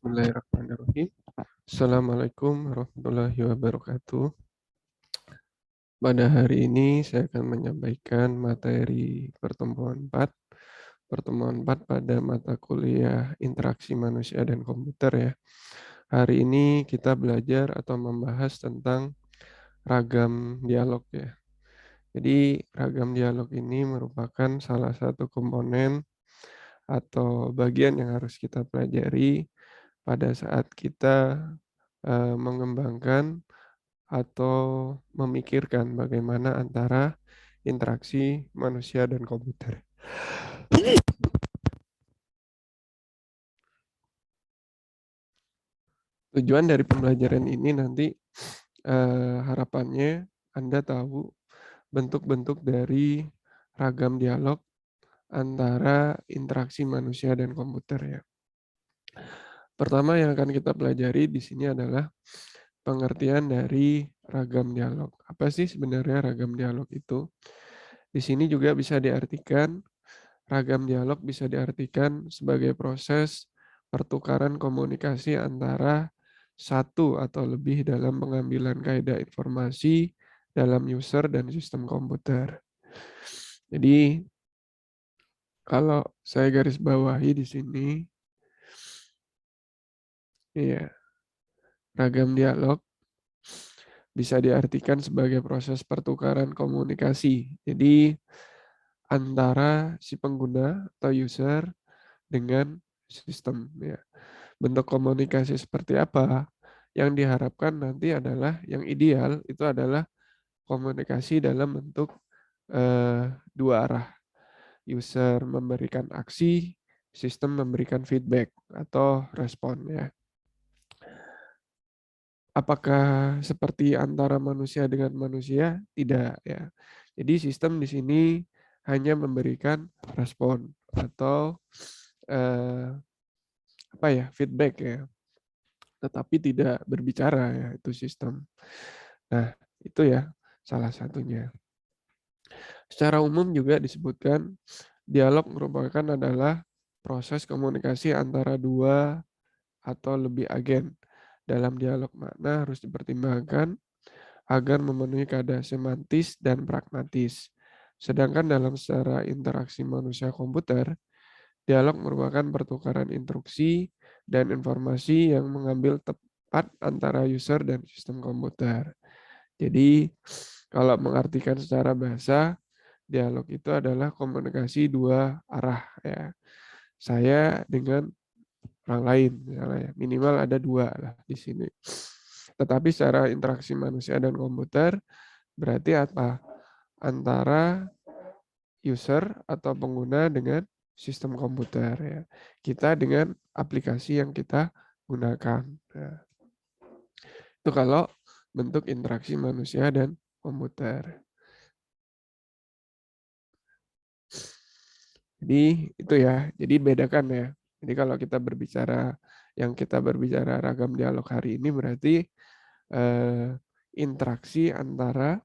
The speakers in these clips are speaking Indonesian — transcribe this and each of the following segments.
Bismillahirrahmanirrahim. Assalamualaikum warahmatullahi wabarakatuh. Pada hari ini saya akan menyampaikan materi pertemuan 4. Pertemuan 4 pada mata kuliah interaksi manusia dan komputer ya. Hari ini kita belajar atau membahas tentang ragam dialog ya. Jadi ragam dialog ini merupakan salah satu komponen atau bagian yang harus kita pelajari pada saat kita mengembangkan atau memikirkan bagaimana antara interaksi manusia dan komputer. Tujuan dari pembelajaran ini nanti harapannya Anda tahu bentuk-bentuk dari ragam dialog antara interaksi manusia dan komputer ya. Pertama yang akan kita pelajari di sini adalah pengertian dari ragam dialog. Apa sih sebenarnya ragam dialog itu? Di sini juga bisa diartikan, ragam dialog bisa diartikan sebagai proses pertukaran komunikasi antara satu atau lebih dalam pengambilan kaidah informasi dalam user dan sistem komputer. Jadi, kalau saya garis bawahi di sini, ya, ragam dialog bisa diartikan sebagai proses pertukaran komunikasi. Jadi, antara si pengguna atau user dengan sistem. Ya. Bentuk komunikasi seperti apa? Yang diharapkan nanti adalah, yang ideal itu adalah komunikasi dalam bentuk dua arah. User memberikan aksi, sistem memberikan feedback atau respon ya. Apakah seperti antara manusia dengan manusia? Tidak ya. Jadi sistem di sini hanya memberikan respon atau feedback ya, tetapi tidak berbicara ya, itu sistem. Nah itu ya salah satunya. Secara umum juga disebutkan dialog merupakan adalah proses komunikasi antara dua atau lebih agen. Dalam dialog makna harus dipertimbangkan agar memenuhi kadar semantis dan pragmatis. Sedangkan dalam secara interaksi manusia komputer, dialog merupakan pertukaran instruksi dan informasi yang mengambil tepat antara user dan sistem komputer. Jadi, kalau mengartikan secara bahasa, dialog itu adalah komunikasi dua arah ya. Saya dengan orang lain, misalnya ya. Minimal ada dua lah di sini. Tetapi secara interaksi manusia dan komputer berarti apa? Antara user atau pengguna dengan sistem komputer ya. Kita dengan aplikasi yang kita gunakan. Nah, itu kalau bentuk interaksi manusia dan komputer. Jadi itu ya. Jadi bedakan ya. Jadi kalau kita berbicara ragam dialog hari ini berarti interaksi antara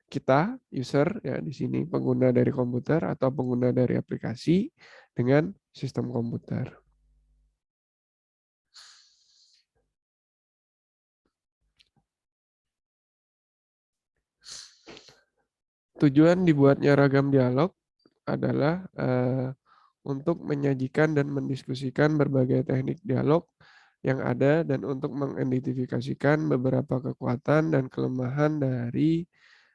kita user ya di sini pengguna dari komputer atau pengguna dari aplikasi dengan sistem komputer. Tujuan dibuatnya ragam dialog adalah untuk menyajikan dan mendiskusikan berbagai teknik dialog yang ada dan untuk mengidentifikasikan beberapa kekuatan dan kelemahan dari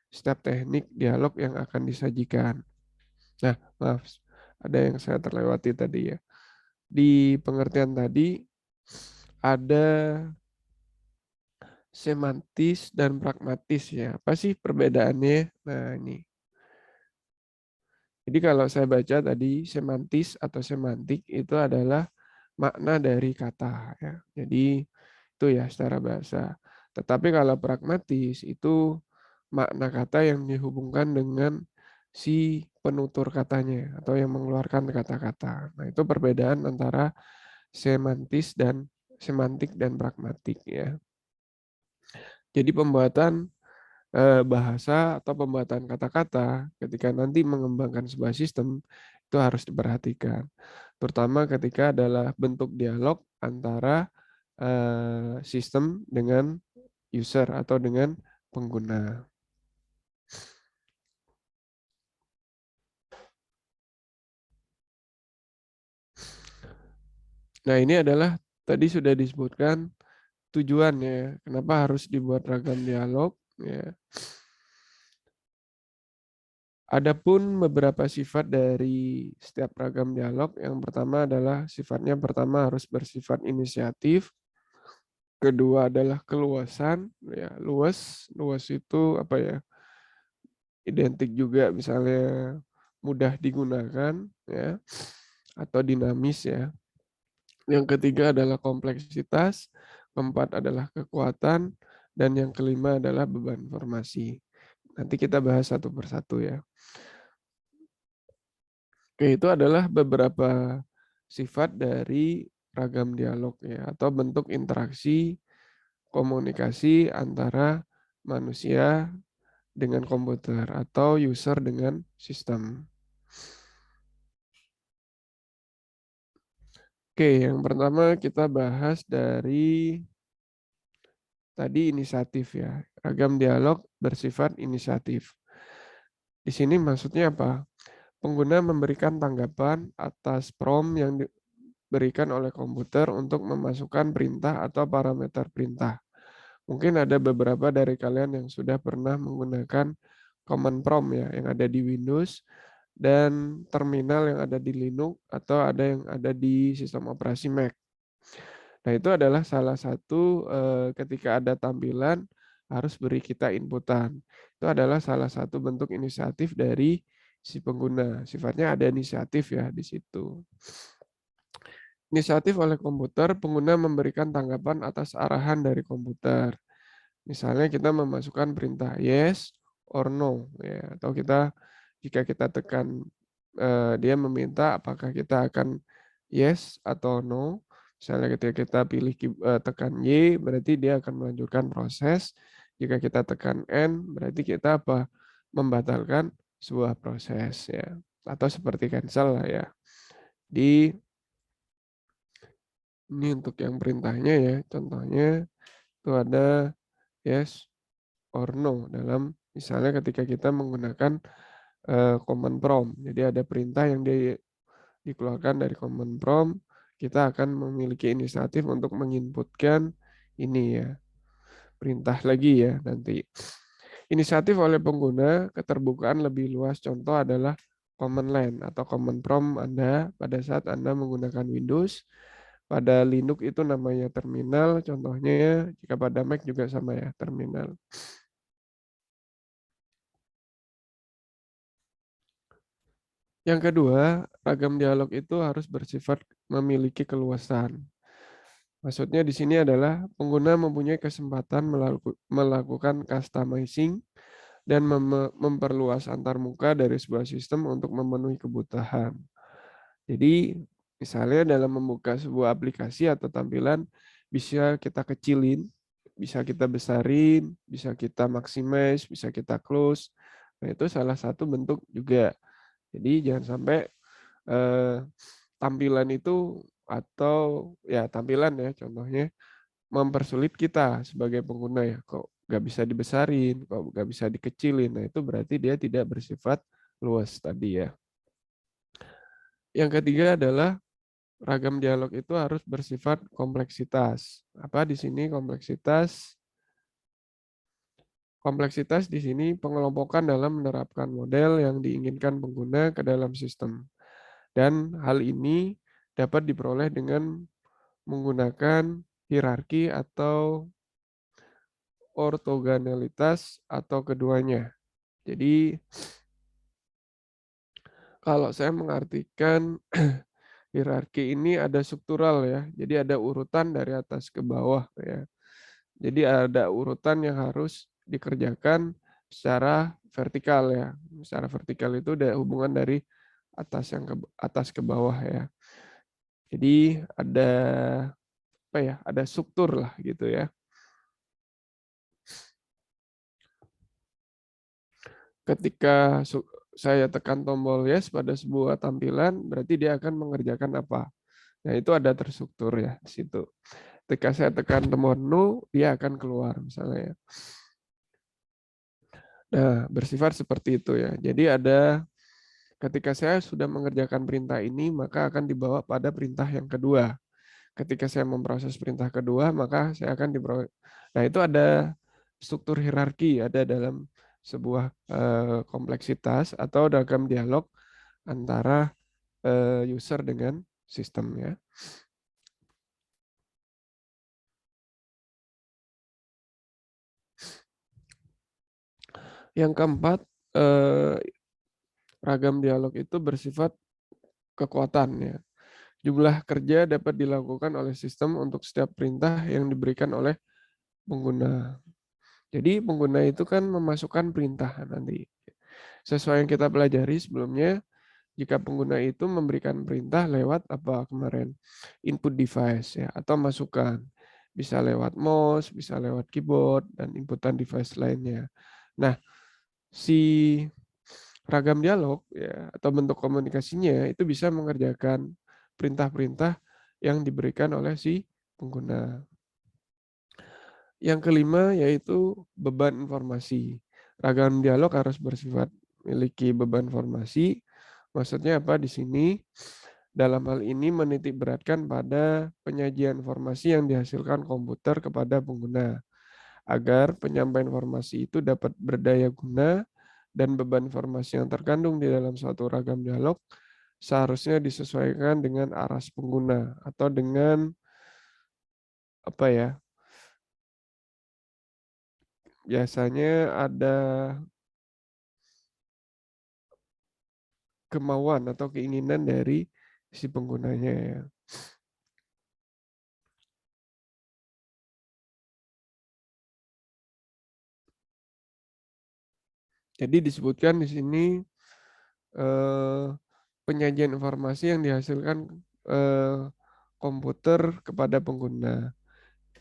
setiap teknik dialog yang akan disajikan. Nah, maaf, ada yang saya terlewati tadi ya. Di pengertian tadi ada semantis dan pragmatis ya. Apa sih perbedaannya? Nah, ini. Jadi kalau saya baca tadi semantis atau semantik itu adalah makna dari kata ya. Jadi itu ya secara bahasa. Tetapi kalau pragmatis itu makna kata yang dihubungkan dengan si penutur katanya atau yang mengeluarkan kata-kata. Nah, itu perbedaan antara semantik dan pragmatik ya. Jadi pembuatan bahasa atau pembuatan kata-kata ketika nanti mengembangkan sebuah sistem itu harus diperhatikan. Terutama ketika adalah bentuk dialog antara sistem dengan user atau dengan pengguna. Nah, ini adalah tadi sudah disebutkan tujuannya, kenapa harus dibuat ragam dialog. Ya. Adapun beberapa sifat dari setiap ragam dialog, yang pertama adalah sifatnya pertama harus bersifat inisiatif, kedua adalah keluasan, ya luas itu apa ya? Identik juga misalnya mudah digunakan, ya, atau dinamis ya. Yang ketiga adalah kompleksitas, keempat adalah kekuatan, dan yang kelima adalah beban informasi. Nanti kita bahas satu persatu ya. Oke, itu adalah beberapa sifat dari ragam dialog ya, atau bentuk interaksi komunikasi antara manusia dengan komputer atau user dengan sistem. Oke, yang pertama kita bahas dari tadi inisiatif ya. Ragam dialog bersifat inisiatif. Di sini maksudnya apa? Pengguna memberikan tanggapan atas prompt yang diberikan oleh komputer untuk memasukkan perintah atau parameter perintah. Mungkin ada beberapa dari kalian yang sudah pernah menggunakan command prompt ya, yang ada di Windows dan terminal yang ada di Linux atau ada yang ada di sistem operasi Mac. Nah, itu adalah salah satu ketika ada tampilan harus beri kita inputan. Itu adalah salah satu bentuk inisiatif dari si pengguna. Sifatnya ada inisiatif ya di situ. Inisiatif oleh komputer, pengguna memberikan tanggapan atas arahan dari komputer. Misalnya kita memasukkan perintah yes or no ya, atau kita jika kita tekan dia meminta apakah kita akan yes atau no. Misalnya ketika kita pilih tekan Y berarti dia akan melanjutkan proses. Jika kita tekan N berarti kita apa? Membatalkan sebuah proses ya. Atau seperti cancel lah ya. Di ini untuk yang perintahnya ya. Contohnya itu ada yes or no dalam misalnya ketika kita menggunakan command prompt. Jadi ada perintah yang dikeluarkan dari command prompt, kita akan memiliki inisiatif untuk menginputkan ini ya, perintah lagi ya nanti. Inisiatif oleh pengguna, keterbukaan lebih luas. Contoh adalah command line atau command prompt Anda pada saat Anda menggunakan Windows. Pada Linux itu namanya terminal, contohnya ya, jika pada Mac juga sama ya, terminal. Yang kedua, ragam dialog itu harus bersifat memiliki keluasan. Maksudnya di sini adalah pengguna mempunyai kesempatan melakukan customizing dan memperluas antarmuka dari sebuah sistem untuk memenuhi kebutuhan. Jadi, misalnya dalam membuka sebuah aplikasi atau tampilan, bisa kita kecilin, bisa kita besarin, bisa kita maximize, bisa kita close. Nah, itu salah satu bentuk juga. Jadi, jangan sampai tampilan itu atau ya tampilan ya contohnya mempersulit kita sebagai pengguna ya, kok nggak bisa dibesarin, kok nggak bisa dikecilin. Nah, itu berarti dia tidak bersifat luas tadi ya. Yang ketiga adalah ragam dialog itu harus bersifat kompleksitas. Apa di sini kompleksitas? Kompleksitas di sini pengelompokan dalam menerapkan model yang diinginkan pengguna ke dalam sistem. Dan hal ini dapat diperoleh dengan menggunakan hierarki atau ortogonalitas atau keduanya. Jadi kalau saya mengartikan hierarki ini ada struktural ya. Jadi ada urutan dari atas ke bawah ya. Jadi ada urutan yang harus dikerjakan secara vertikal ya. Secara vertikal itu ada hubungan dari atas ke bawah ya. Jadi ada apa ya? Ada struktur lah gitu ya. Ketika saya tekan tombol yes pada sebuah tampilan, berarti dia akan mengerjakan apa. Nah, itu ada terstruktur ya di situ. Ketika saya tekan tombol no, dia akan keluar misalnya ya. Nah, bersifat seperti itu ya. Jadi ada ketika saya sudah mengerjakan perintah ini, maka akan dibawa pada perintah yang kedua. Ketika saya memproses perintah kedua, maka saya akan diproses. Nah, itu ada struktur hierarki ada dalam sebuah kompleksitas atau dalam dialog antara user dengan sistem ya. Yang keempat, ragam dialog itu bersifat kekuatan ya. Jumlah kerja dapat dilakukan oleh sistem untuk setiap perintah yang diberikan oleh pengguna. Jadi pengguna itu kan memasukkan perintah nanti. Sesuai yang kita pelajari sebelumnya, jika pengguna itu memberikan perintah lewat apa kemarin? Input device ya atau masukan. Bisa lewat mouse, bisa lewat keyboard dan inputan device lainnya. Nah, si ragam dialog ya atau bentuk komunikasinya itu bisa mengerjakan perintah-perintah yang diberikan oleh si pengguna. Yang kelima yaitu beban informasi. Ragam dialog harus bersifat memiliki beban informasi. Maksudnya apa di sini? Dalam hal ini menitik beratkan pada penyajian informasi yang dihasilkan komputer kepada pengguna agar penyampaian informasi itu dapat berdaya guna dan beban informasi yang terkandung di dalam suatu ragam dialog seharusnya disesuaikan dengan aras pengguna atau dengan apa ya? Biasanya ada kemauan atau keinginan dari si penggunanya ya. Jadi disebutkan di sini eh, penyajian informasi yang dihasilkan eh, komputer kepada pengguna.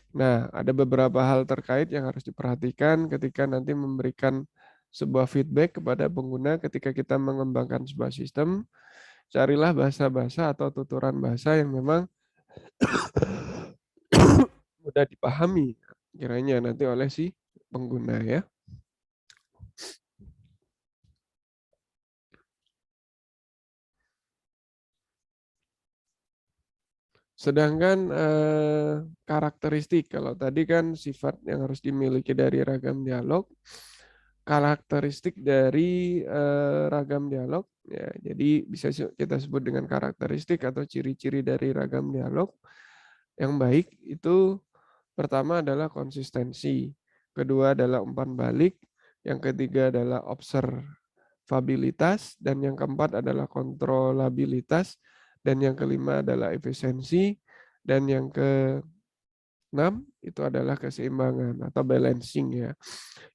Nah, ada beberapa hal terkait yang harus diperhatikan ketika nanti memberikan sebuah feedback kepada pengguna ketika kita mengembangkan sebuah sistem. Carilah bahasa-bahasa atau tuturan bahasa yang memang mudah dipahami kiranya nanti oleh si pengguna ya. Sedangkan karakteristik, kalau tadi kan sifat yang harus dimiliki dari ragam dialog, karakteristik dari ragam dialog, ya, jadi bisa kita sebut dengan karakteristik atau ciri-ciri dari ragam dialog yang baik itu pertama adalah konsistensi, kedua adalah umpan balik, yang ketiga adalah observabilitas, dan yang keempat adalah kontrolabilitas, dan yang kelima adalah efisiensi, dan yang keenam itu adalah keseimbangan atau balancing ya.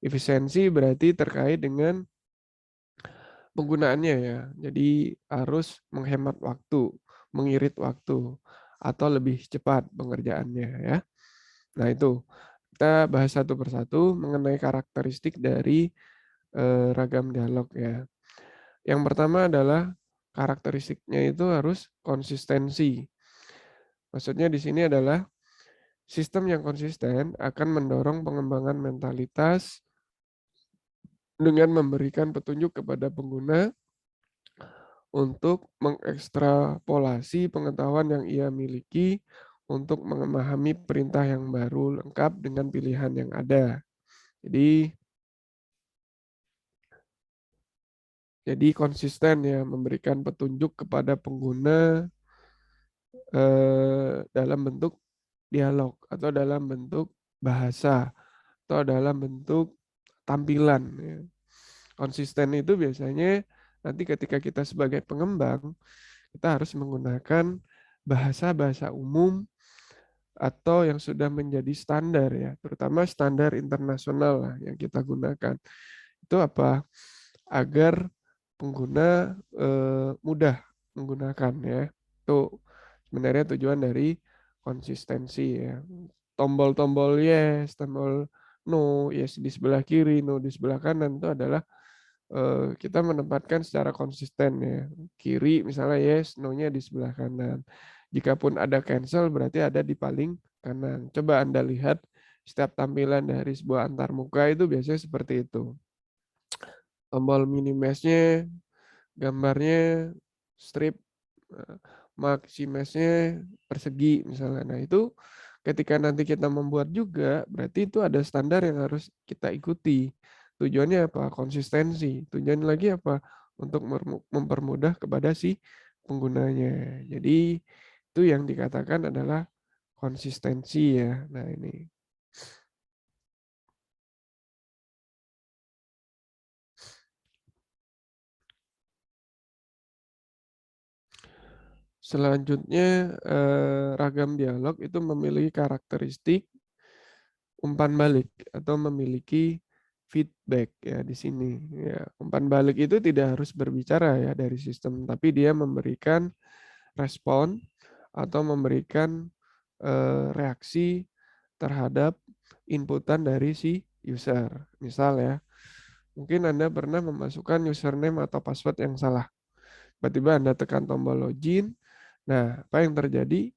Efisiensi berarti terkait dengan penggunaannya ya. Jadi harus menghemat waktu, mengirit waktu, atau lebih cepat pengerjaannya ya. Nah itu kita bahas satu persatu mengenai karakteristik dari ragam dialog ya. Yang pertama adalah karakteristiknya itu harus konsistensi. Maksudnya di sini adalah sistem yang konsisten akan mendorong pengembangan mentalitas dengan memberikan petunjuk kepada pengguna untuk mengekstrapolasi pengetahuan yang ia miliki untuk memahami perintah yang baru lengkap dengan pilihan yang ada. Jadi konsisten ya memberikan petunjuk kepada pengguna dalam bentuk dialog atau dalam bentuk bahasa atau dalam bentuk tampilan ya. Konsisten itu biasanya nanti ketika kita sebagai pengembang kita harus menggunakan bahasa-bahasa umum atau yang sudah menjadi standar ya, terutama standar internasional lah yang kita gunakan. Itu apa? Agar pengguna mudah menggunakan ya. Itu sebenarnya tujuan dari konsistensi ya. Tombol-tombol yes, tombol no, yes di sebelah kiri, no di sebelah kanan itu adalah kita menempatkan secara konsisten ya. Kiri misalnya yes, no-nya di sebelah kanan. Jikapun ada cancel berarti ada di paling kanan. Coba Anda lihat setiap tampilan dari sebuah antarmuka itu biasanya seperti itu. Tombol minimize-nya, gambarnya strip, maximize-nya persegi misalnya. Nah, itu ketika nanti kita membuat juga, berarti itu ada standar yang harus kita ikuti. Tujuannya apa? Konsistensi. Tujuannya lagi apa? Untuk mempermudah kepada si penggunanya. Jadi, itu yang dikatakan adalah konsistensi ya. Nah, ini. Selanjutnya, ragam dialog itu memiliki karakteristik umpan balik atau memiliki feedback ya di sini. Ya, umpan balik itu tidak harus berbicara ya dari sistem, tapi dia memberikan respon atau memberikan reaksi terhadap inputan dari si user. Misal ya, mungkin Anda pernah memasukkan username atau password yang salah. Tiba-tiba Anda tekan tombol login. Nah, apa yang terjadi?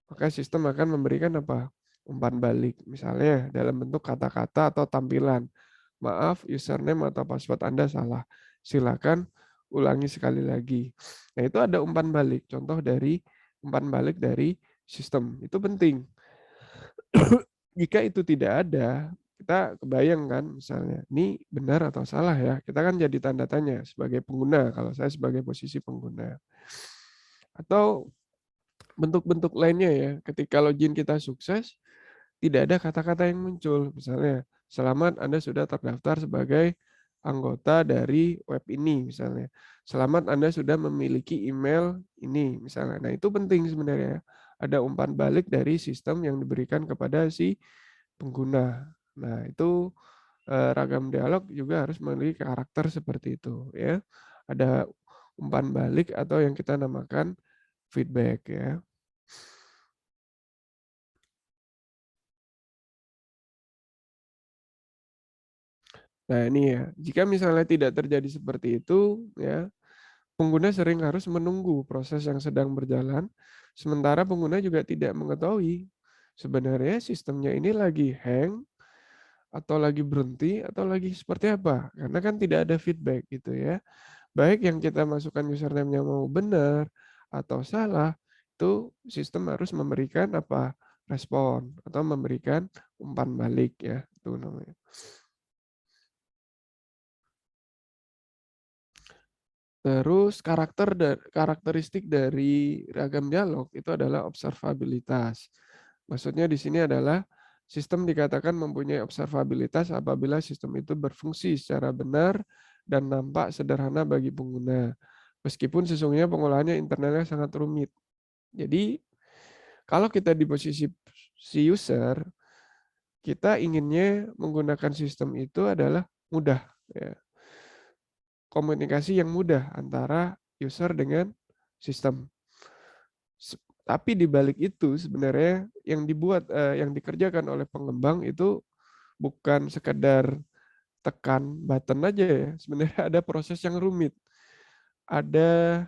Maka sistem akan memberikan apa? Umpan balik. Misalnya dalam bentuk kata-kata atau tampilan. Maaf, username atau password Anda salah. Silakan ulangi sekali lagi. Nah, itu ada umpan balik. Contoh dari umpan balik dari sistem. Itu penting. Jika itu tidak ada, kita kebayang kan misalnya, ini benar atau salah ya. Kita kan jadi tanda tanya sebagai pengguna, kalau saya sebagai posisi pengguna. Atau bentuk-bentuk lainnya ya, ketika login kita sukses, tidak ada kata-kata yang muncul. Misalnya, selamat Anda sudah terdaftar sebagai anggota dari web ini misalnya. Selamat Anda sudah memiliki email ini misalnya. Nah, itu penting sebenarnya. Ada umpan balik dari sistem yang diberikan kepada si pengguna. Nah, itu ragam dialog juga harus memiliki karakter seperti itu ya. Ada umpan balik atau yang kita namakan feedback ya. Nah, ini ya. Jika misalnya tidak terjadi seperti itu ya, pengguna sering harus menunggu proses yang sedang berjalan, sementara pengguna juga tidak mengetahui sebenarnya sistemnya ini lagi hang atau lagi berhenti atau lagi seperti apa. Karena kan tidak ada feedback gitu ya. Baik yang kita masukkan username-nya mau benar atau salah, itu sistem harus memberikan apa? Respon atau memberikan umpan balik ya, itu namanya. Terus karakteristik dari ragam dialog itu adalah observabilitas. Maksudnya di sini adalah sistem dikatakan mempunyai observabilitas apabila sistem itu berfungsi secara benar dan nampak sederhana bagi pengguna. Meskipun sesungguhnya pengolahannya internalnya sangat rumit. Jadi kalau kita di posisi si user, kita inginnya menggunakan sistem itu adalah mudah. Ya. Komunikasi yang mudah antara user dengan sistem. Tapi di balik itu sebenarnya yang yang dikerjakan oleh pengembang itu bukan sekedar tekan button aja ya. Sebenarnya ada proses yang rumit. Ada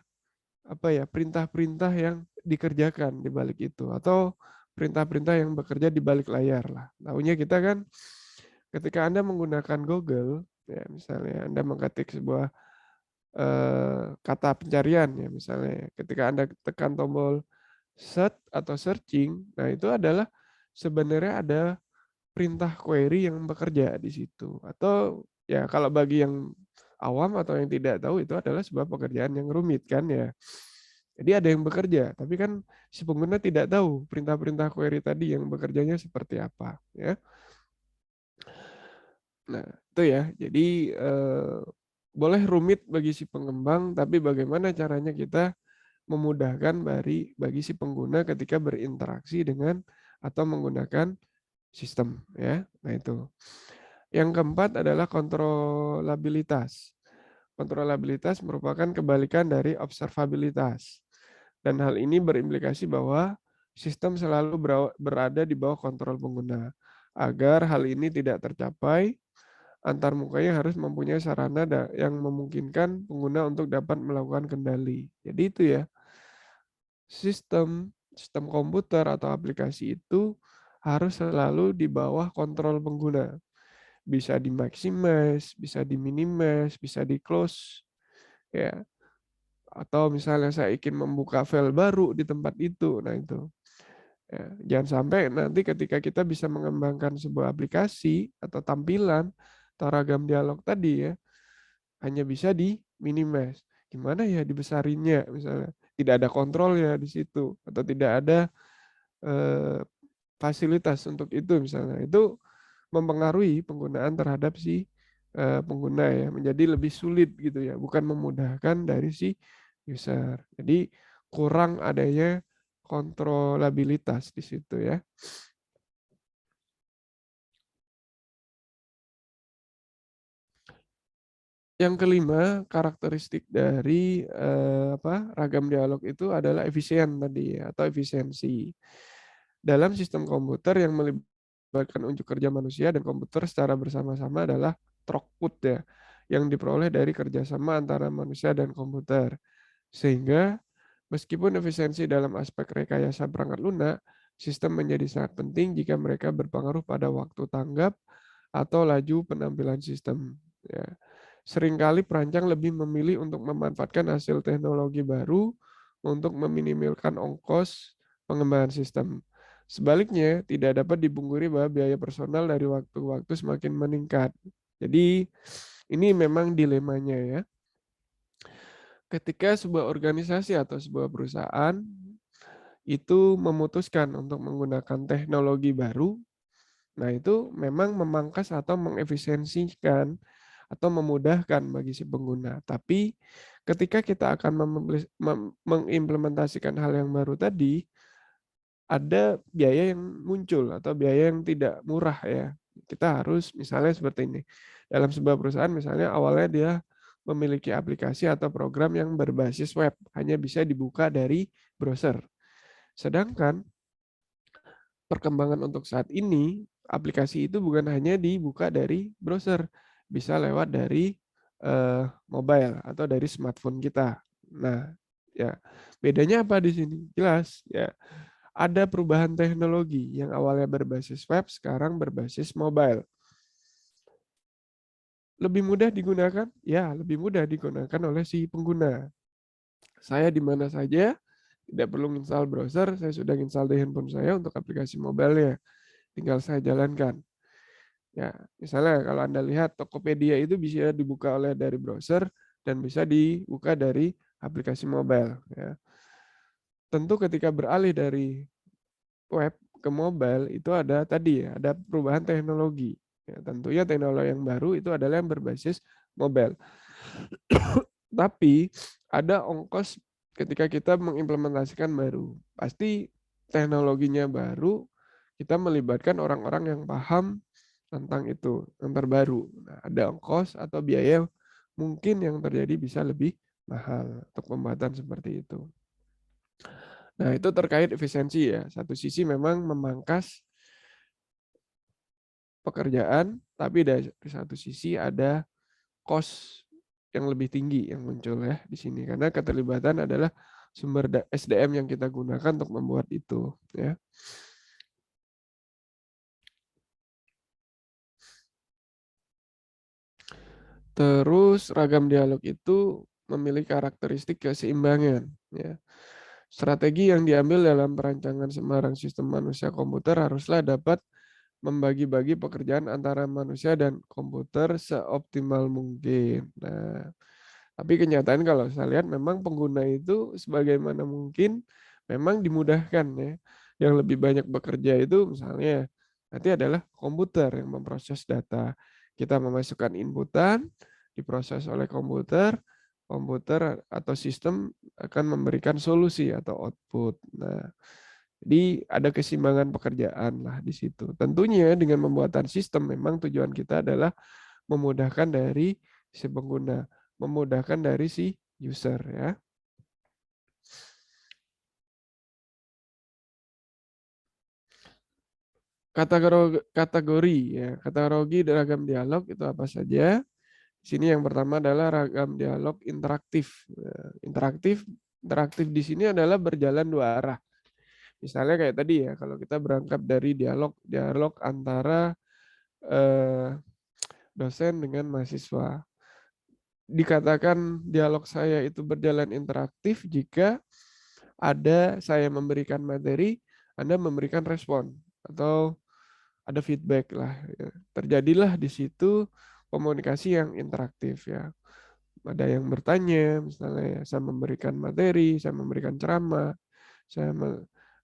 apa ya, perintah-perintah yang dikerjakan di balik itu atau perintah-perintah yang bekerja di balik layar lah. Tahunya kita kan ketika Anda menggunakan Google ya, misalnya Anda mengetik sebuah kata pencarian ya, misalnya ketika Anda tekan tombol search atau searching, nah itu adalah sebenarnya ada perintah query yang bekerja di situ. Atau ya kalau bagi yang awam atau yang tidak tahu itu adalah sebuah pekerjaan yang rumit kan ya. Jadi ada yang bekerja, tapi kan si pengguna tidak tahu perintah-perintah query tadi yang bekerjanya seperti apa ya. Nah, itu ya. Jadi boleh rumit bagi si pengembang, tapi bagaimana caranya kita memudahkan bagi si pengguna ketika berinteraksi dengan atau menggunakan sistem ya. Nah, itu. Yang keempat adalah kontrolabilitas. Kontrolabilitas merupakan kebalikan dari observabilitas. Dan hal ini berimplikasi bahwa sistem selalu berada di bawah kontrol pengguna. Agar hal ini tidak tercapai, antarmukanya harus mempunyai sarana yang memungkinkan pengguna untuk dapat melakukan kendali. Jadi itu ya, sistem komputer atau aplikasi itu harus selalu di bawah kontrol pengguna. Bisa di maximize, bisa di minimize, bisa di close, ya. Atau misalnya saya ingin membuka file baru di tempat itu, nah itu. Ya, jangan sampai nanti ketika kita bisa mengembangkan sebuah aplikasi atau tampilan atau ragam dialog tadi ya, hanya bisa di minimize. Gimana ya dibesarinnya misalnya? Tidak ada kontrolnya di situ atau tidak ada eh, fasilitas untuk itu misalnya. Itu mempengaruhi penggunaan terhadap si pengguna ya, menjadi lebih sulit gitu ya, bukan memudahkan dari si user. Jadi kurang adanya kontrolabilitas di situ ya. Yang kelima, karakteristik dari ragam dialog itu adalah efisien tadi ya, atau efisiensi. Dalam sistem komputer yang melibatkan unjuk kerja manusia dan komputer secara bersama-sama adalah throughput ya, yang diperoleh dari kerjasama antara manusia dan komputer. Sehingga meskipun efisiensi dalam aspek rekayasa perangkat lunak, sistem menjadi sangat penting jika mereka berpengaruh pada waktu tanggap atau laju penampilan sistem. Ya. Seringkali perancang lebih memilih untuk memanfaatkan hasil teknologi baru untuk meminimalkan ongkos pengembangan sistem. Sebaliknya, tidak dapat dipungkiri bahwa biaya personal dari waktu ke waktu semakin meningkat. Jadi, ini memang dilemanya ya. Ketika sebuah organisasi atau sebuah perusahaan itu memutuskan untuk menggunakan teknologi baru, nah itu memang memangkas atau mengefisiensikan atau memudahkan bagi si pengguna. Tapi ketika kita akan mengimplementasikan hal yang baru tadi, ada biaya yang muncul atau biaya yang tidak murah ya. Kita harus misalnya seperti ini. Dalam sebuah perusahaan misalnya awalnya dia memiliki aplikasi atau program yang berbasis web, hanya bisa dibuka dari browser. Sedangkan perkembangan untuk saat ini, aplikasi itu bukan hanya dibuka dari browser, bisa lewat dari mobile atau dari smartphone kita. Nah, ya bedanya apa di sini? Jelas, ya ada perubahan teknologi yang awalnya berbasis web, sekarang berbasis mobile. Lebih mudah digunakan? Ya, lebih mudah digunakan oleh si pengguna. Saya di mana saja, tidak perlu install browser, saya sudah install di handphone saya untuk aplikasi mobile-nya. Tinggal saya jalankan. Ya, misalnya kalau Anda lihat Tokopedia itu bisa dibuka oleh dari browser dan bisa dibuka dari aplikasi mobile. Ya. Tentu ketika beralih dari web ke mobile itu ada tadi ya, ada perubahan teknologi. Ya, tentunya teknologi yang baru itu adalah yang berbasis mobile. Tapi ada ongkos ketika kita mengimplementasikan baru. Pasti teknologinya baru, kita melibatkan orang-orang yang paham tentang itu, yang terbaru. Nah, ada ongkos atau biaya mungkin yang terjadi bisa lebih mahal untuk pembuatan seperti itu. Nah, itu terkait efisiensi ya. Satu sisi memang memangkas pekerjaan, tapi dari satu sisi ada cost yang lebih tinggi yang muncul ya di sini karena keterlibatan adalah sumber SDM yang kita gunakan untuk membuat itu ya. Terus ragam dialog itu memiliki karakteristik keseimbangan ya. Strategi yang diambil dalam perancangan sembarang sistem manusia komputer haruslah dapat membagi-bagi pekerjaan antara manusia dan komputer seoptimal mungkin. Nah, tapi kenyataan kalau saya lihat memang pengguna itu sebagaimana mungkin memang dimudahkan ya. Yang lebih banyak bekerja itu misalnya nanti adalah komputer yang memproses data. Kita memasukkan inputan, diproses oleh komputer, komputer atau sistem akan memberikan solusi atau output. Nah, jadi ada keseimbangan pekerjaan lah di situ. Tentunya dengan pembuatan sistem memang tujuan kita adalah memudahkan dari si pengguna, memudahkan dari si user ya. Kategori ya, kategori ragam dialog itu apa saja? Di sini yang pertama adalah ragam dialog interaktif. Interaktif di sini adalah berjalan dua arah. Misalnya kayak tadi ya, kalau kita berangkat dari dialog antara dosen dengan mahasiswa. Dikatakan dialog saya itu berjalan interaktif jika ada saya memberikan materi, Anda memberikan respon atau ada feedback lah. Ya. Terjadilah di situ komunikasi yang interaktif ya. Ada yang bertanya, misalnya saya memberikan materi, saya memberikan ceramah,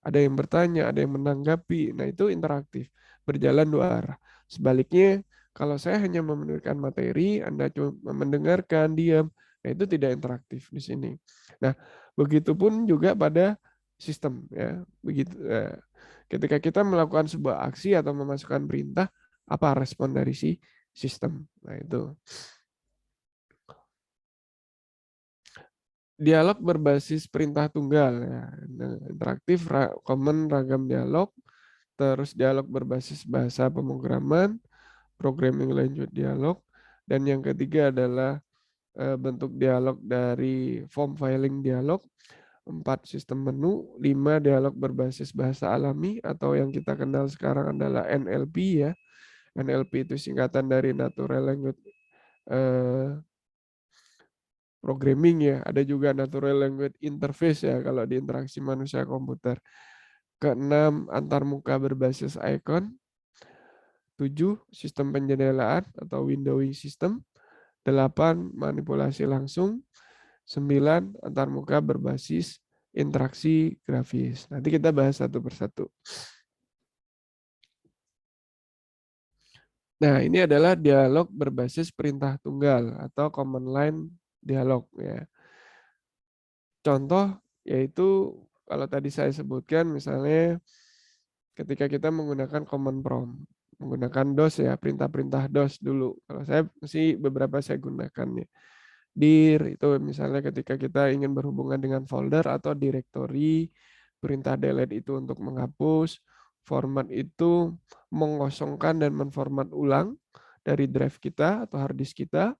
ada yang bertanya, ada yang menanggapi. Nah itu interaktif, berjalan dua arah. Sebaliknya, kalau saya hanya memberikan materi, Anda cuma mendengarkan, diam, nah itu tidak interaktif di sini. Nah, begitupun juga pada sistem ya. Begitu. Ketika kita melakukan sebuah aksi atau memasukkan perintah, apa respon dari si sistem? Nah itu. Dialog berbasis perintah tunggal ya. Nah, interaktif, common, ragam dialog, terus dialog berbasis bahasa pemrograman, programming language dialog, dan yang ketiga adalah bentuk dialog dari form filing dialog, 4 sistem menu, 5 dialog berbasis bahasa alami atau yang kita kenal sekarang adalah NLP ya. NLP itu singkatan dari Natural Language Programming ya. Ada juga Natural Language Interface ya kalau di interaksi manusia komputer. Keenam, antarmuka berbasis icon. 7, sistem penjendelaan atau windowing system. 8, manipulasi langsung. 9, antarmuka berbasis interaksi grafis. Nanti kita bahas satu persatu. Nah, ini adalah dialog berbasis perintah tunggal atau command line dialog ya. Contoh yaitu kalau tadi saya sebutkan misalnya ketika kita menggunakan command prompt, menggunakan DOS ya, perintah-perintah DOS dulu. Kalau saya sih beberapa saya gunakan ya. Dir itu misalnya ketika kita ingin berhubungan dengan folder atau directory, perintah delete itu untuk menghapus, format itu mengosongkan dan menformat ulang dari drive kita atau hard disk kita,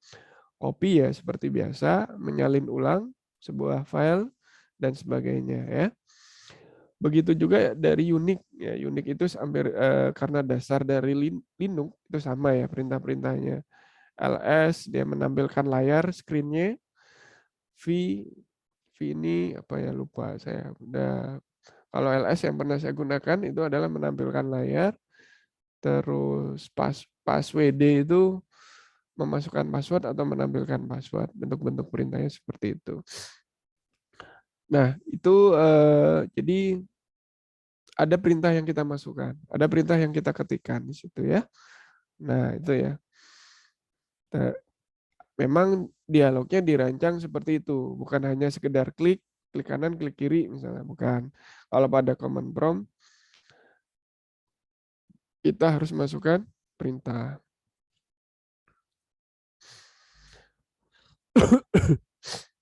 copy ya seperti biasa, menyalin ulang sebuah file dan sebagainya ya. Begitu juga dari Unix ya, Unix itu hampir karena dasar dari Linux itu sama ya perintah-perintahnya. LS dia menampilkan layar screen-nya, V V ini apa ya lupa saya udah. Kalau LS yang pernah saya gunakan itu adalah menampilkan layar, terus pas WD itu memasukkan password atau menampilkan password. Bentuk-bentuk perintahnya seperti itu. Nah, itu jadi ada perintah yang kita masukkan, ada perintah yang kita ketikkan di situ ya. Nah, itu ya. Memang dialognya dirancang seperti itu, bukan hanya sekedar klik kanan, klik kiri misalnya, bukan. Kalau pada command prompt kita harus masukkan perintah.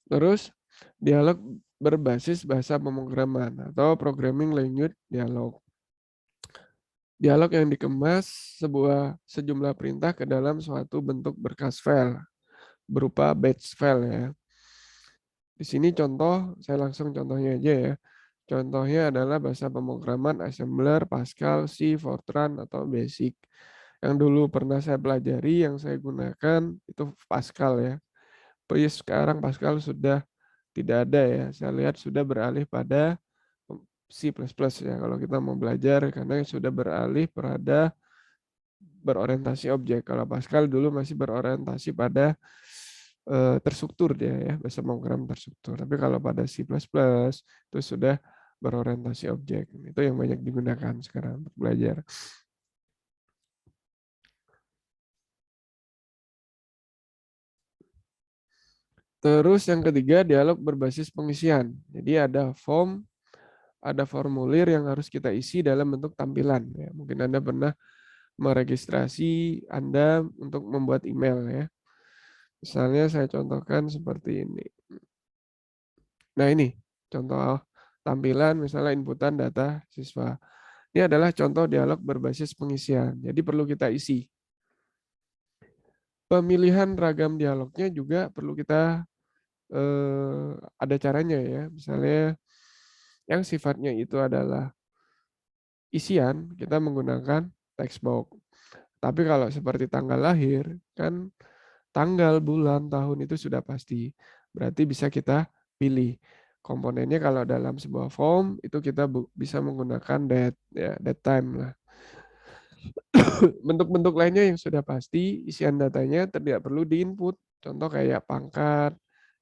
Terus dialog berbasis bahasa pemrograman atau programming language dialog. Dialog yang dikemas sejumlah perintah ke dalam suatu bentuk berkas file berupa batch file ya. Di sini contoh, saya langsung contohnya aja ya. Contohnya adalah bahasa pemrograman assembler, Pascal, C, Fortran, atau Basic. Yang dulu pernah saya pelajari, yang saya gunakan itu Pascal ya. Sekarang Pascal sudah tidak ada ya. Saya lihat sudah beralih pada C++ ya kalau kita mau belajar karena sudah beralih pada berorientasi objek. Kalau Pascal dulu masih berorientasi pada terstruktur dia ya, bahasa pemrograman terstruktur. Tapi kalau pada C++ itu sudah berorientasi objek. Itu yang banyak digunakan sekarang untuk belajar. Terus yang ketiga, dialog berbasis pengisian. Jadi ada form, ada formulir yang harus kita isi dalam bentuk tampilan. Ya, mungkin Anda pernah meregistrasi Anda untuk membuat email ya. Misalnya saya contohkan seperti ini. Nah ini contoh tampilan misalnya inputan data siswa. Ini adalah contoh dialog berbasis pengisian. Jadi perlu kita isi. Pemilihan ragam dialognya juga perlu kita ada caranya ya. Misalnya yang sifatnya itu adalah isian, kita menggunakan text box. Tapi kalau seperti tanggal lahir, kan tanggal, bulan, tahun itu sudah pasti. Berarti bisa kita pilih. Komponennya kalau dalam sebuah form, itu kita bisa menggunakan date, ya, date time lah. Bentuk-bentuk lainnya yang sudah pasti, isian datanya tidak perlu diinput. Contoh kayak pangkat,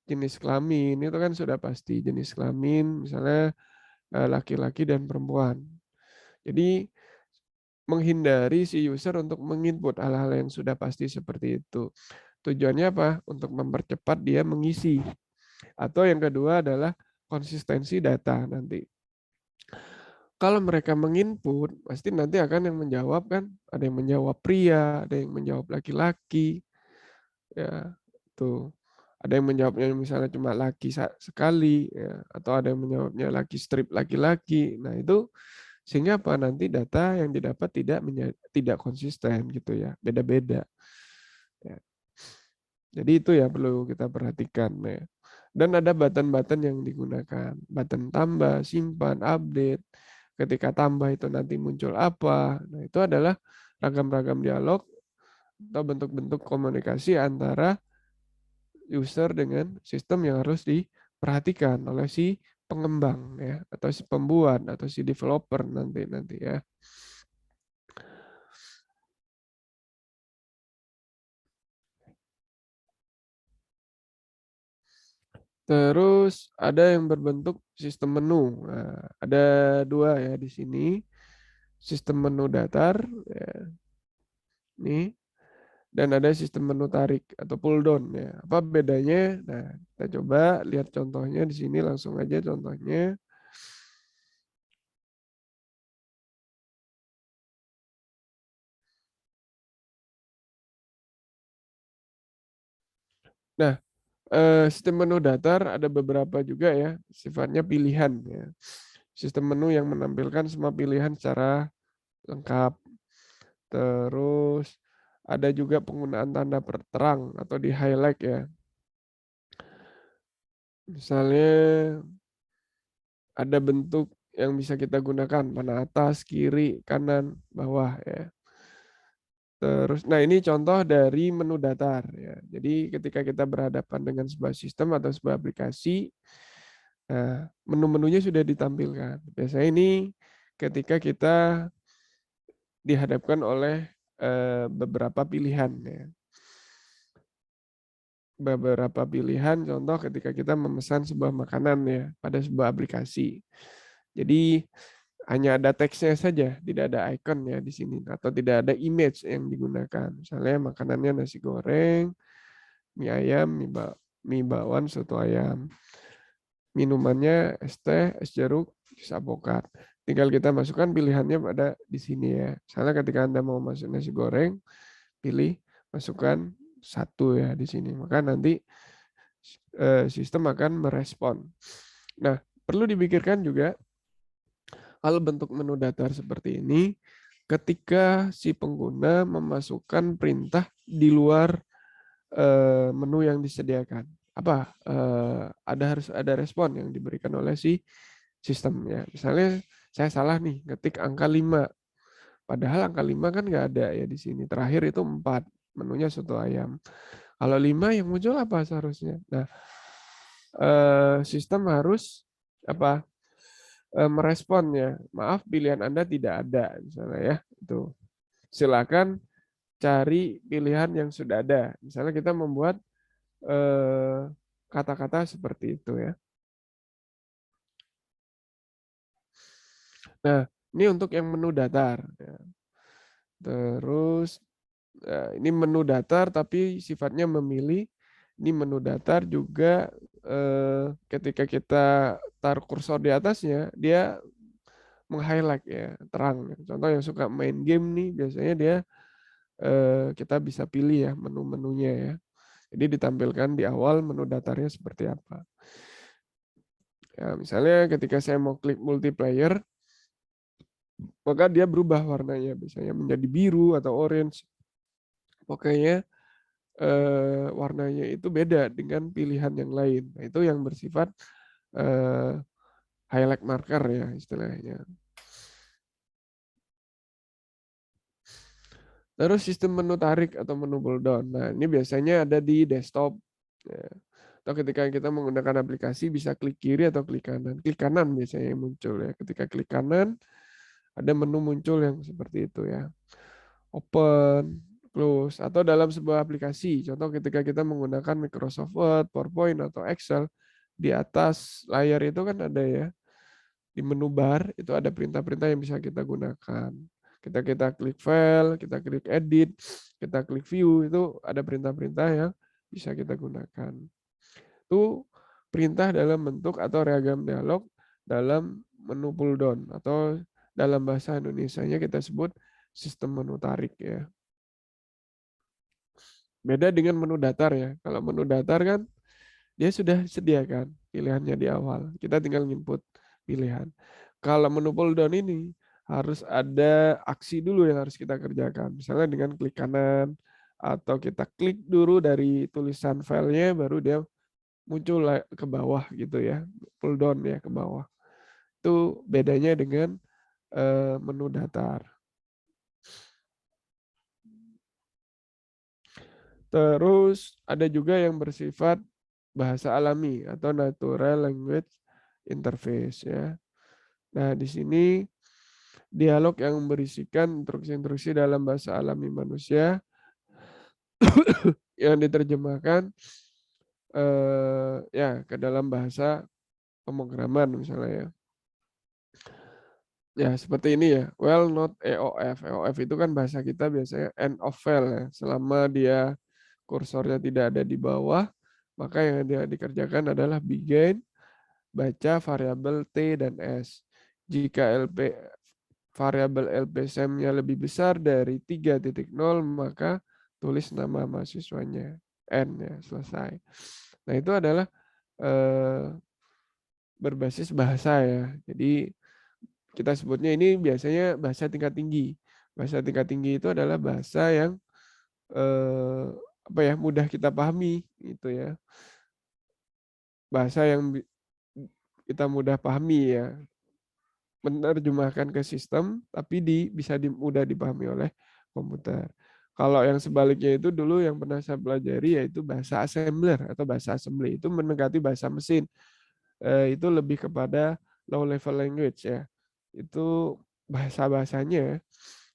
jenis kelamin, itu kan sudah pasti. Jenis kelamin, misalnya laki-laki dan perempuan. Jadi menghindari si user untuk menginput hal-hal yang sudah pasti seperti itu. Tujuannya apa? Untuk mempercepat dia mengisi. Atau yang kedua adalah konsistensi data nanti. Kalau mereka menginput, pasti nanti akan yang menjawab kan, ada yang menjawab pria, ada yang menjawab laki-laki, ya tuh. Ada yang menjawabnya misalnya cuma laki sekali, ya, atau ada yang menjawabnya laki strip laki-laki. Nah itu sehingga apa nanti data yang didapat tidak konsisten gitu ya, beda-beda. Ya. Jadi itu ya perlu kita perhatikan ya. Dan ada button-button yang digunakan, button tambah, simpan, update. Ketika tambah itu nanti muncul apa. Nah, itu adalah ragam-ragam dialog atau bentuk-bentuk komunikasi antara user dengan sistem yang harus diperhatikan oleh si pengembang ya, atau si pembuat atau si developer nanti ya. Terus ada yang berbentuk sistem menu. Nah, ada dua ya di sini. Sistem menu datar, ya, nih, dan ada sistem menu tarik atau pull down ya. Apa bedanya? Nah, kita coba lihat contohnya di sini langsung aja contohnya. Nah, sistem menu datar ada beberapa juga ya, sifatnya pilihan ya. Sistem menu yang menampilkan semua pilihan secara lengkap. Terus ada juga penggunaan tanda terang atau di highlight ya. Misalnya ada bentuk yang bisa kita gunakan, mana atas, kiri, kanan, bawah ya. Terus, nah ini contoh dari menu datar ya. Jadi ketika kita berhadapan dengan sebuah sistem atau sebuah aplikasi, nah, menu-menunya sudah ditampilkan. Biasanya ini ketika kita dihadapkan oleh beberapa pilihan ya. Beberapa pilihan contoh ketika kita memesan sebuah makanan ya pada sebuah aplikasi. Jadi hanya ada teksnya saja, tidak ada icon ya di sini atau tidak ada image yang digunakan. Misalnya makanannya nasi goreng, mie ayam, mie bakwan, soto ayam. Minumannya es teh, es jeruk, jus alpukat. Tinggal kita masukkan pilihannya pada di sini ya. Misalnya ketika Anda mau masuk nasi goreng, pilih masukkan satu ya di sini. Maka nanti sistem akan merespon. Nah, perlu dipikirkan juga kalau bentuk menu datar seperti ini, ketika si pengguna memasukkan perintah di luar menu yang disediakan, apa harus ada respon yang diberikan oleh si sistem ya. Misalnya saya salah nih, ketik angka 5. Padahal angka 5 kan nggak ada ya di sini. Terakhir itu 4, menunya soto ayam. Kalau 5 yang muncul apa seharusnya? Nah, sistem harus apa meresponnya. Maaf, pilihan Anda tidak ada, misalnya ya. Itu. Silakan cari pilihan yang sudah ada. Misalnya kita membuat kata-kata seperti itu ya. Nah, ini untuk yang menu datar. Ya. Terus ini menu datar tapi sifatnya memilih. Ini menu datar juga ketika kita taruh kursor di atasnya, dia meng-highlight ya, terang. Contoh yang suka main game nih, biasanya dia kita bisa pilih ya menu-menunya ya. Jadi ditampilkan di awal menu datarnya seperti apa. Ya, misalnya ketika saya mau klik multiplayer, maka dia berubah warnanya, biasanya menjadi biru atau orange. Pokoknya warnanya itu beda dengan pilihan yang lain. Nah, itu yang bersifat eh, highlight marker ya istilahnya. Terus sistem menu tarik atau menu pull down. Nah, ini biasanya ada di desktop. Ya. Atau ketika kita menggunakan aplikasi bisa klik kiri atau klik kanan. Klik kanan biasanya yang muncul ya. Ketika klik kanan ada menu muncul yang seperti itu ya. Open, close, atau dalam sebuah aplikasi. Contoh ketika kita menggunakan Microsoft Word, PowerPoint, atau Excel, di atas layar itu kan ada ya, di menu bar itu ada perintah-perintah yang bisa kita gunakan. Kita klik file, kita klik edit, kita klik view, itu ada perintah-perintah yang bisa kita gunakan. Itu perintah dalam bentuk atau reagam dialog dalam menu pull down atau dalam bahasa Indonesianya kita sebut sistem menu tarik ya. Beda dengan menu datar ya. Kalau menu datar kan dia sudah disediakan pilihannya di awal. Kita tinggal input pilihan. Kalau menu pull down ini harus ada aksi dulu yang harus kita kerjakan. Misalnya dengan klik kanan atau kita klik dulu dari tulisan filenya baru dia muncul ke bawah gitu ya. Pull down ya ke bawah. Itu bedanya dengan menu datar. Terus ada juga yang bersifat bahasa alami atau natural language interface ya. Nah, di sini dialog yang berisikan instruksi-instruksi dalam bahasa alami manusia yang diterjemahkan ya ke dalam bahasa pemrograman misalnya ya. Ya, seperti ini ya. Well, not EOF. EOF itu kan bahasa kita biasanya end of file ya. Selama dia kursornya tidak ada di bawah, maka yang dia dikerjakan adalah begin, baca variabel T dan S. Jika variabel LPSM-nya lebih besar dari 3.0, maka tulis nama mahasiswanya. N ya, selesai. Nah, itu adalah berbasis bahasa ya. Jadi kita sebutnya ini biasanya bahasa tingkat tinggi. Bahasa tingkat tinggi itu adalah bahasa yang apa ya, mudah kita pahami gitu ya. Bahasa yang kita mudah pahami ya. Menerjemahkan ke sistem tapi bisa mudah dipahami oleh komputer. Kalau yang sebaliknya itu dulu yang pernah saya pelajari yaitu bahasa assembler atau bahasa assembly, itu mendekati bahasa mesin. Itu lebih kepada low level language ya. Itu bahasa-bahasanya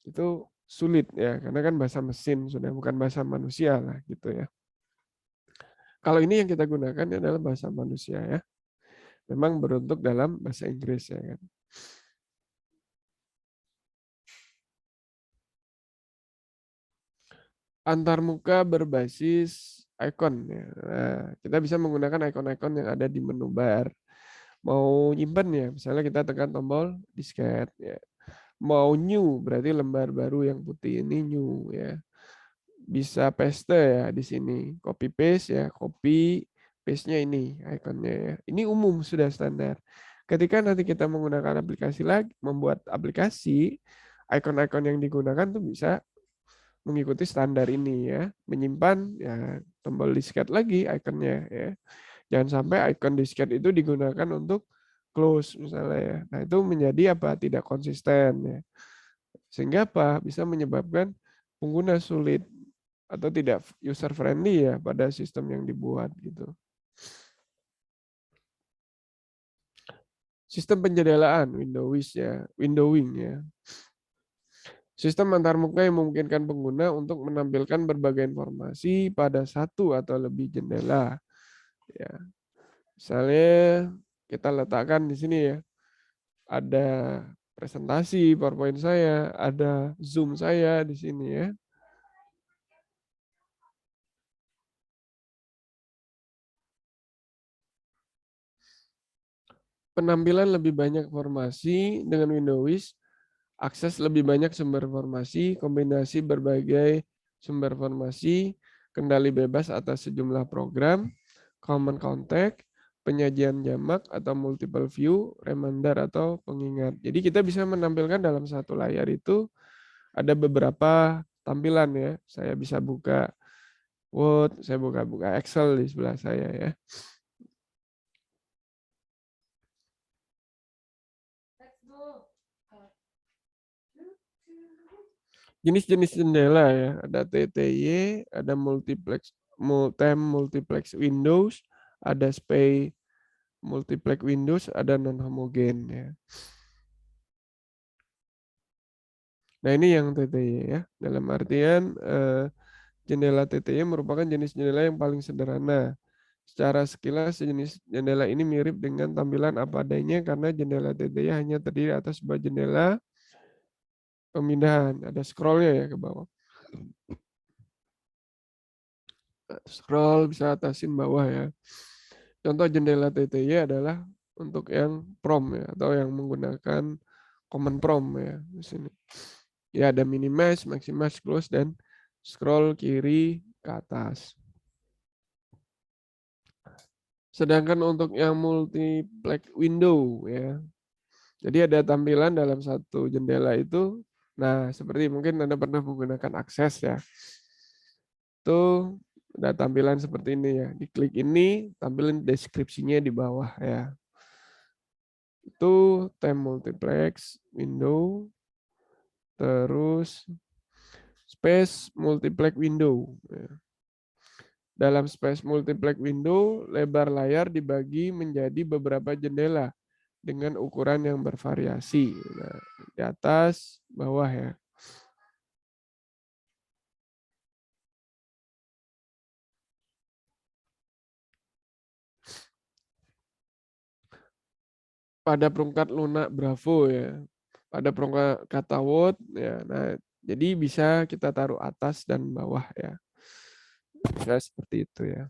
itu sulit ya, karena kan bahasa mesin sudah bukan bahasa manusia lah gitu ya. Kalau ini yang kita gunakan adalah bahasa manusia ya. Memang beruntuk dalam bahasa Inggris ya kan. Antarmuka berbasis icon ya. Nah, kita bisa menggunakan icon-icon yang ada di menu bar. Mau nyimpen ya, misalnya kita tekan tombol disket ya. Mau new berarti lembar baru yang putih ini new ya. Bisa paste ya di sini. Copy paste ya, copy paste-nya ini ikonnya ya. Ini umum sudah standar. Ketika nanti kita menggunakan aplikasi lagi, membuat aplikasi, icon-icon yang digunakan tuh bisa mengikuti standar ini ya. Menyimpan ya tombol disket lagi ikonnya ya. Jangan sampai icon disket itu digunakan untuk close misalnya ya. Nah, itu menjadi apa? Tidak konsisten ya. Sehingga apa? Bisa menyebabkan pengguna sulit atau tidak user friendly ya pada sistem yang dibuat gitu. Sistem penjendelaan windowing ya. Sistem antarmuka yang memungkinkan pengguna untuk menampilkan berbagai informasi pada satu atau lebih jendela. Ya. Misalnya kita letakkan di sini ya, ada presentasi PowerPoint saya, ada Zoom saya di sini ya. Penampilan lebih banyak informasi dengan Windows, akses lebih banyak sumber informasi, kombinasi berbagai sumber informasi, kendali bebas atas sejumlah program, common contact, penyajian jamak atau multiple view, reminder atau pengingat. Jadi kita bisa menampilkan dalam satu layar itu ada beberapa tampilan ya. Saya bisa buka Word, saya buka Excel di sebelah saya ya. Jenis-jenis jendela ya, ada TTY, ada multiplex Windows, ada SPI multiplex Windows, ada non homogen ya. Nah ini yang TTY ya, dalam artian jendela TTY merupakan jenis jendela yang paling sederhana. Secara sekilas jenis jendela ini mirip dengan tampilan apa adanya karena jendela TTY hanya terdiri atas sebuah jendela pemindahan, ada scrollnya ya ke bawah. Scroll bisa atasin bawah ya. Contoh jendela TTY adalah untuk yang prom ya atau yang menggunakan command prompt ya di sini. Ya ada minimize, maximize, close dan scroll kiri ke atas. Sedangkan untuk yang multiplex window ya. Jadi ada tampilan dalam satu jendela itu. Nah, seperti mungkin Anda pernah menggunakan akses ya. Itu ada tampilan seperti ini ya. Diklik ini, tampilan deskripsinya di bawah ya. Itu time multiplex window, terus space multiplex window. Dalam space multiplex window, lebar layar dibagi menjadi beberapa jendela dengan ukuran yang bervariasi. Nah, di atas, bawah ya. Pada perangkat lunak Bravo ya. Pada perangkat kata word ya. Nah, jadi bisa kita taruh atas dan bawah ya. Bisa seperti itu ya.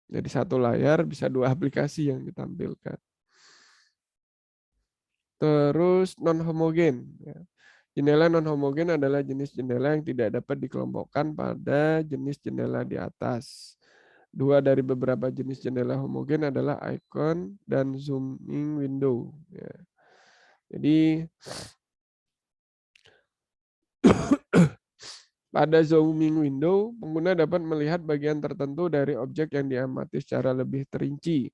Jadi satu layar bisa dua aplikasi yang ditampilkan. Terus non homogen ya. Jendela non homogen adalah jenis jendela yang tidak dapat dikelompokkan pada jenis jendela di atas. Dua dari beberapa jenis jendela homogen adalah icon dan zooming window. Ya. Jadi pada zooming window, pengguna dapat melihat bagian tertentu dari objek yang diamati secara lebih terinci.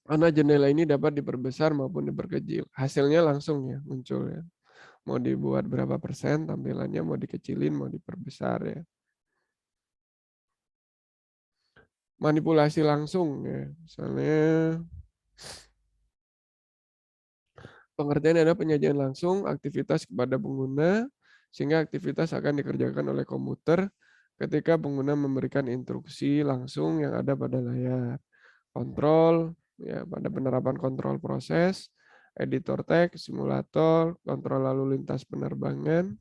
Karena jendela ini dapat diperbesar maupun diperkecil. Hasilnya langsung ya muncul ya. Mau dibuat berapa persen tampilannya, mau dikecilin, mau diperbesar ya. Manipulasi langsung ya. Misalnya pengertian adalah penyajian langsung aktivitas kepada pengguna sehingga aktivitas akan dikerjakan oleh komputer ketika pengguna memberikan instruksi langsung yang ada pada layar. Kontrol ya pada penerapan kontrol proses, editor teks, simulator, kontrol lalu lintas penerbangan.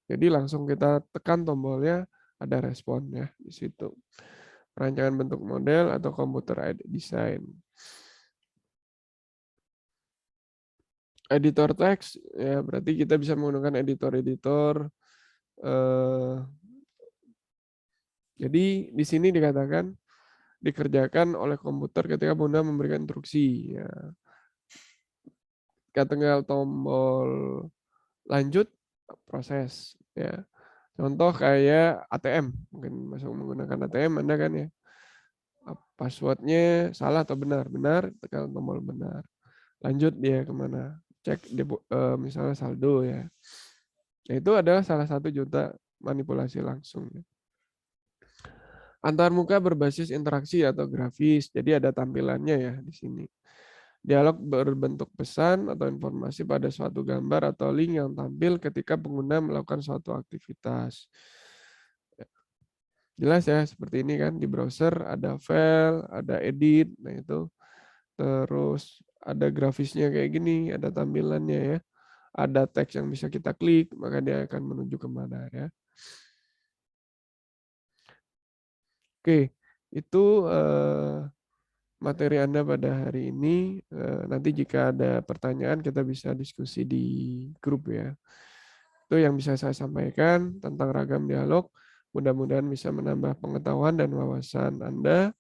Jadi langsung kita tekan tombolnya ada respon ya di situ. Perancangan bentuk model atau computer aided design. Editor teks ya berarti kita bisa menggunakan editor-editor. Jadi di sini dikatakan dikerjakan oleh komputer ketika pengguna memberikan instruksi. Ya. Kita tinggal tombol lanjut proses. Ya. Contoh kayak ATM, mungkin masuk menggunakan ATM Anda kan ya. Passwordnya salah atau benar? Benar, tekan tombol benar. Lanjut dia kemana? Cek misalnya saldo ya. Nah, itu adalah salah satu juta manipulasi langsung. Antarmuka berbasis interaksi atau grafis, jadi ada tampilannya ya di sini. Dialog berbentuk pesan atau informasi pada suatu gambar atau link yang tampil ketika pengguna melakukan suatu aktivitas. Jelas ya, seperti ini kan di browser ada file, ada edit, nah itu. Terus ada grafisnya kayak gini, ada tampilannya ya. Ada teks yang bisa kita klik, maka dia akan menuju kemana ya. Oke, itu materi Anda pada hari ini. Nanti jika ada pertanyaan kita bisa diskusi di grup ya. Itu yang bisa saya sampaikan tentang ragam dialog. Mudah-mudahan bisa menambah pengetahuan dan wawasan Anda.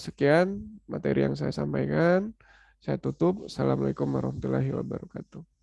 sekian materi yang saya sampaikan. Saya tutup. Assalamualaikum warahmatullahi wabarakatuh.